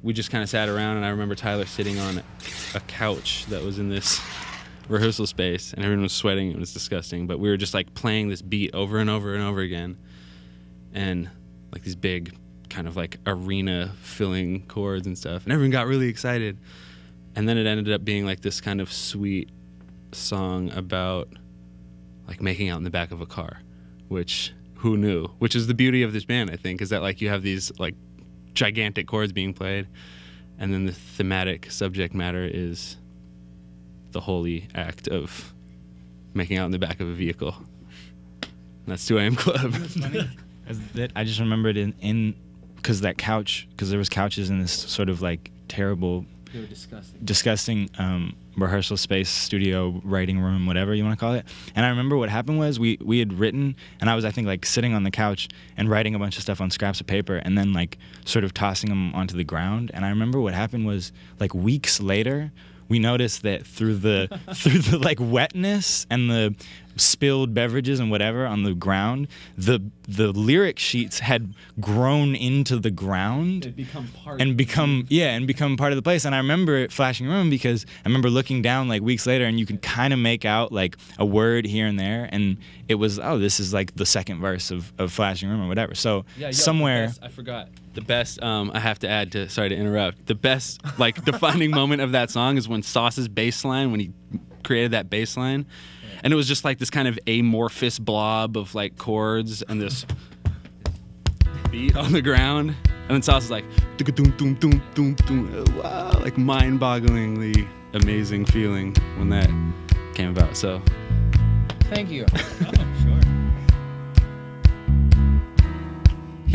we just kind of sat around, and I remember Tyler sitting on a couch that was in this rehearsal space, and everyone was sweating. It was disgusting, but we were just like playing this beat over and over and over again, and like these big kind of like arena filling chords and stuff, and everyone got really excited. And then it ended up being like this kind of sweet song about like making out in the back of a car, which who knew? Which is the beauty of this band, I think, is that like you have these like gigantic chords being played, and then the thematic subject matter is the holy act of making out in the back of a vehicle. And that's 2 AM Club. That's funny. I just remembered in because that couch, because there was couches in this sort of like terrible, They were disgusting rehearsal space, studio, writing room, whatever you want to call it. And I remember what happened was we had written, and I was, I think, like sitting on the couch and writing a bunch of stuff on scraps of paper, and then like sort of tossing them onto the ground. And I remember what happened was like weeks later, we noticed that through the like wetness and the spilled beverages and whatever on the ground, the lyric sheets had grown into the ground and become part of the place. And I remember it flashing around because I remember looking down like weeks later, and you could kind of make out like a word here and there, and it was, oh, this is like the second verse of Flashing Room or whatever. So somewhere I forgot the best. I have to add to, sorry to interrupt, the best like defining moment of that song is when Sauce's bass line, when he created that bass line. And it was just like this kind of amorphous blob of like chords and this beat on the ground. And then Sauce is like, doom, doom, doom, doom, doom. Wow, like mind-bogglingly amazing feeling when that came about. So, thank you. sure.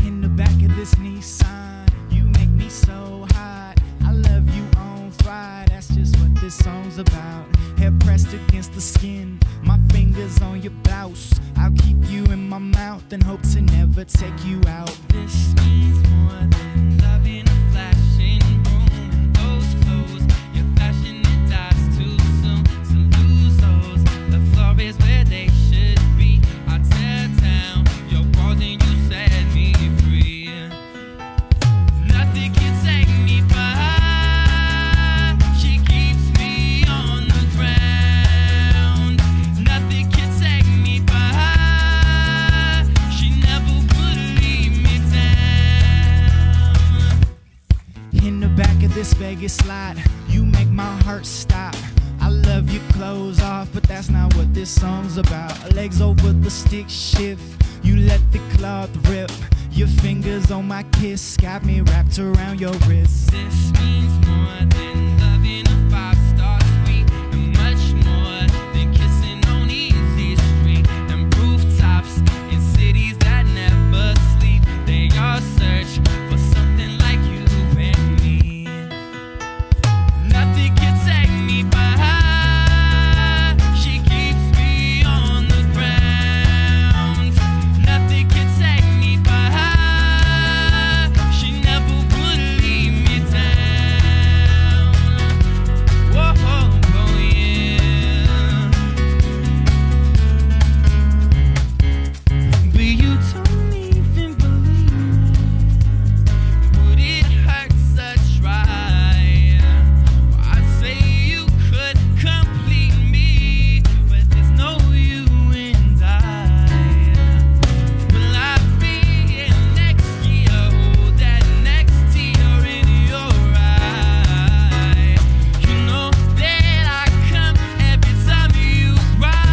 In the back of this Nissan, you make me so hot. I love you on fire. That's just what this song's about. Hair pressed against the skin, my fingers on your blouse. I'll keep you in my mouth and hope to never take you out. This means more than loving a flashing room and those clothes. Your fashion, it dies too soon. So lose those. The floor is where they should be. I tear down your walls and you set me free. Nothing can take me by. She keeps me on the ground. Nothing can take me by. She never would leave me down. In the back of this Vegas lot, you make my heart stop. I love your clothes off, but that's not what this song's about. Legs over the stick shift, you let the cloth rip. Your fingers on my kiss got me wrapped around your wrist. This means more than loving a five-star suite, and much more than kissing on easy street and rooftops in cities that never sleep. They all search for something like you and me. Nothing can take me by. She keeps me on the ground. Nothing can take me by. She never would leave me down. Whoa, oh yeah. But you don't even believe me. Would it hurt to try? I say you could complete me, but there's no you and I. Will I be here next year? Hold that next tear in your eye. You know that I come every time you cry.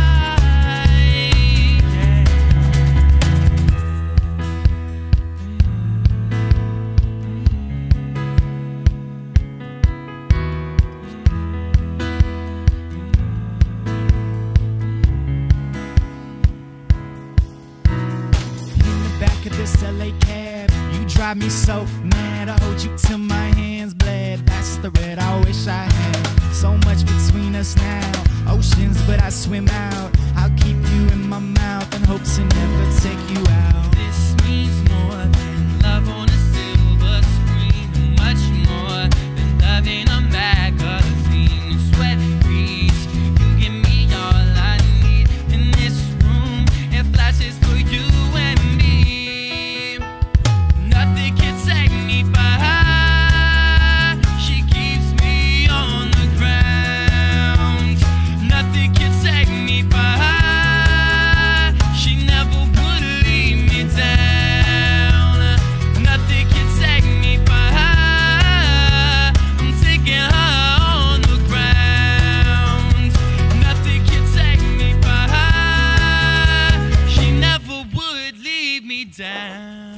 In the back of this LA cab, you drive me so mad. I hold you till my hands bled. That's the red I wish I had. So much between us now, oceans, but I swim out. I'll keep you in my mouth and hope to never take you out. This means more than love on a silver screen, and much more than loving a magazine. Sweat beads, you give me all I need in this room. It flashes for you and me. Nothing can take me by. down.